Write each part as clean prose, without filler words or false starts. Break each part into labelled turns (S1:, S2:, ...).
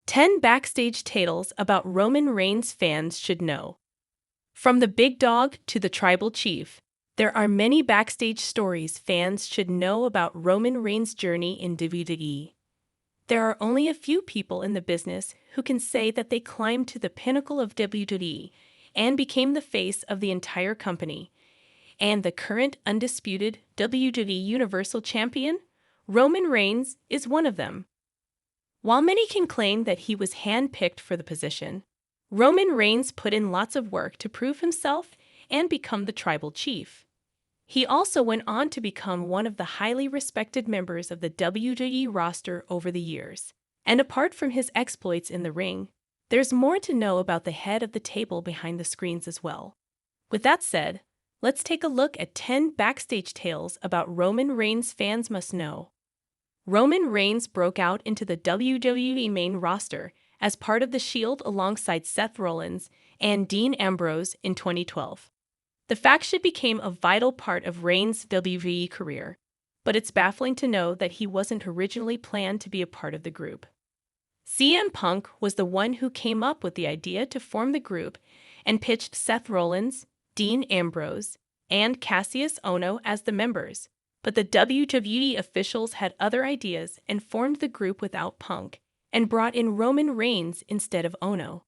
S1: 10 backstage tales about Roman Reigns fans should know. From the big dog to the tribal chief, there are many backstage stories fans should know about Roman Reigns' journey in WWE. There are only a few people in the business who can say that they climbed to the pinnacle of WWE and became the face of the entire company. And the current undisputed WWE Universal Champion, Roman Reigns, is one of them. While many can claim that he was handpicked for the position, Roman Reigns put in lots of work to prove himself and become the tribal chief. He also went on to become one of the highly respected members of the WWE roster over the years. And apart from his exploits in the ring, there's more to know about the head of the table behind the screens as well. With that said, let's take a look at 10 backstage tales about Roman Reigns fans must know. Roman Reigns broke out into the WWE main roster as part of The Shield alongside Seth Rollins and Dean Ambrose in 2012. The faction became a vital part of Reigns' WWE career, but it's baffling to know that he wasn't originally planned to be a part of the group. CM Punk was the one who came up with the idea to form the group and pitched Seth Rollins, Dean Ambrose, and Cassius Ohno as the members. But the WWE officials had other ideas and formed the group without Punk and brought in Roman Reigns instead of Ohno.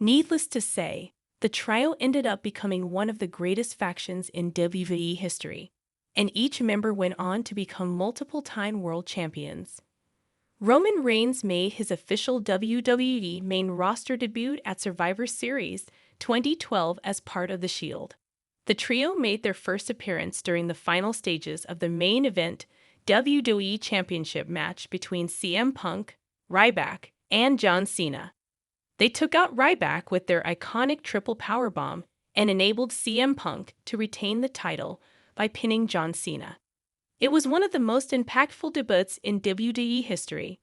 S1: Needless to say, the trio ended up becoming one of the greatest factions in WWE history, and each member went on to become multiple-time world champions. Roman Reigns made his official WWE main roster debut at Survivor Series 2012 as part of The Shield. The trio made their first appearance during the final stages of the main event WWE Championship match between CM Punk, Ryback, and John Cena. They took out Ryback with their iconic triple powerbomb and enabled CM Punk to retain the title by pinning John Cena. It was one of the most impactful debuts in WWE history,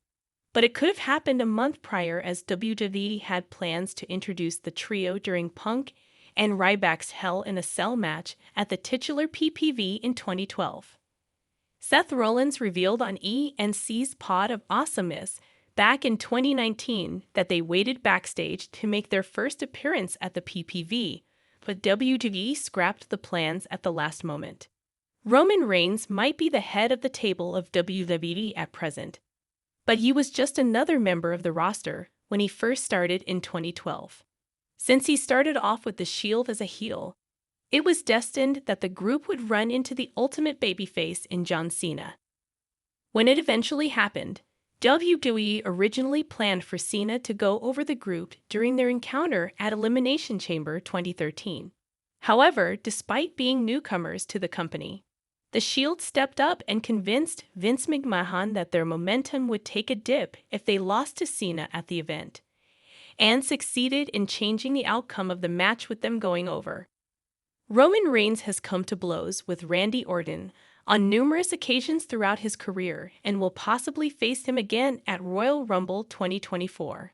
S1: but it could have happened a month prior as WWE had plans to introduce the trio during Punk and Ryback's Hell in a Cell match at the titular PPV in 2012. Seth Rollins revealed on E&C's Pod of Awesomeness back in 2019 that they waited backstage to make their first appearance at the PPV, but WWE scrapped the plans at the last moment. Roman Reigns might be the head of the table of WWE at present, but he was just another member of the roster when he first started in 2012. Since he started off with The Shield as a heel, it was destined that the group would run into the ultimate babyface in John Cena. When it eventually happened, WWE originally planned for Cena to go over the group during their encounter at Elimination Chamber 2013. However, despite being newcomers to the company, The Shield stepped up and convinced Vince McMahon that their momentum would take a dip if they lost to Cena at the event, and succeeded in changing the outcome of the match with them going over. Roman Reigns has come to blows with Randy Orton on numerous occasions throughout his career and will possibly face him again at Royal Rumble 2024.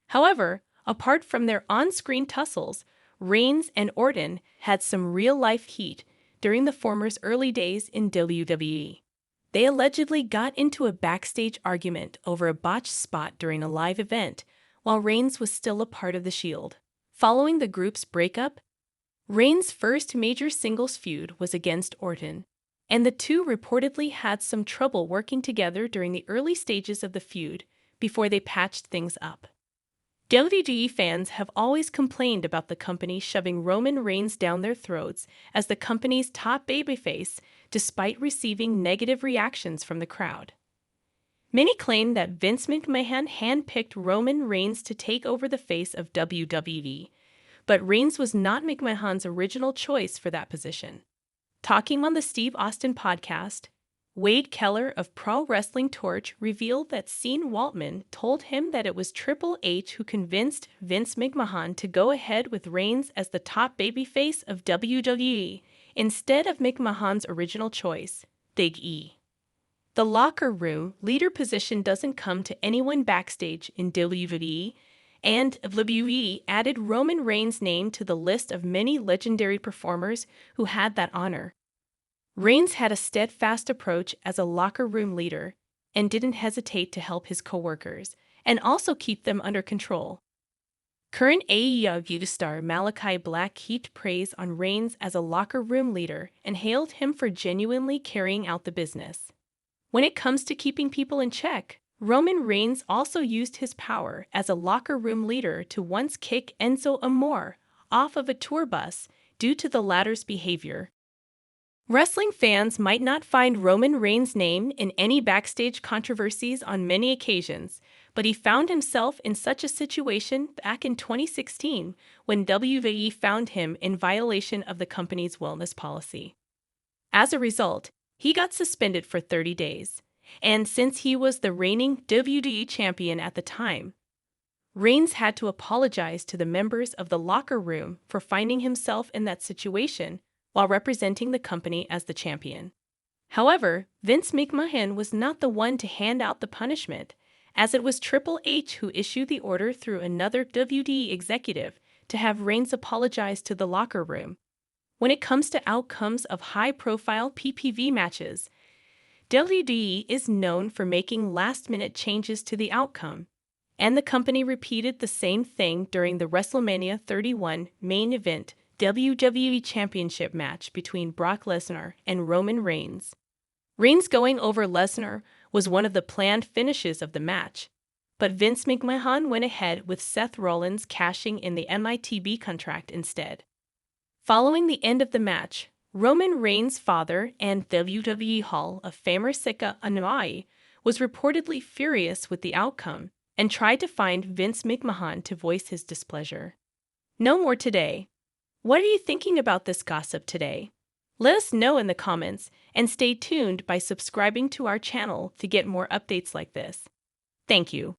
S1: However, apart from their on-screen tussles, Reigns and Orton had some real-life heat during the former's early days in WWE. They allegedly got into a backstage argument over a botched spot during a live event while Reigns was still a part of The Shield. Following the group's breakup, Reigns' first major singles feud was against Orton, and the two reportedly had some trouble working together during the early stages of the feud before they patched things up. WWE fans have always complained about the company shoving Roman Reigns down their throats as the company's top babyface, despite receiving negative reactions from the crowd. Many claim that Vince McMahon handpicked Roman Reigns to take over the face of WWE, but Reigns was not McMahon's original choice for that position. Talking on the Steve Austin podcast, Wade Keller of Pro Wrestling Torch revealed that Sean Waltman told him that it was Triple H who convinced Vince McMahon to go ahead with Reigns as the top babyface of WWE instead of McMahon's original choice, Big E. The locker room leader position doesn't come to anyone backstage in WWE, and WWE added Roman Reigns' name to the list of many legendary performers who had that honor. Reigns had a steadfast approach as a locker room leader and didn't hesitate to help his coworkers and also keep them under control. Current AEW star Malachi Black heaped praise on Reigns as a locker room leader and hailed him for genuinely carrying out the business. When it comes to keeping people in check, Roman Reigns also used his power as a locker room leader to once kick Enzo Amore off of a tour bus due to the latter's behavior. Wrestling fans might not find Roman Reigns' name in any backstage controversies on many occasions, but he found himself in such a situation back in 2016 when WWE found him in violation of the company's wellness policy. As a result, he got suspended for 30 days, and since he was the reigning WWE champion at the time, Reigns had to apologize to the members of the locker room for finding himself in that situation while representing the company as the champion. However, Vince McMahon was not the one to hand out the punishment, as it was Triple H who issued the order through another WWE executive to have Reigns apologize to the locker room. When it comes to outcomes of high-profile PPV matches, WWE is known for making last-minute changes to the outcome, and the company repeated the same thing during the WrestleMania 31 main event WWE Championship match between Brock Lesnar and Roman Reigns. Reigns going over Lesnar was one of the planned finishes of the match, but Vince McMahon went ahead with Seth Rollins cashing in the MITB contract instead. Following the end of the match, Roman Reigns' father and WWE Hall of Famer Sika Anoa'i was reportedly furious with the outcome and tried to find Vince McMahon to voice his displeasure. No more today. What are you thinking about this gossip today? Let us know in the comments and stay tuned by subscribing to our channel to get more updates like this. Thank you.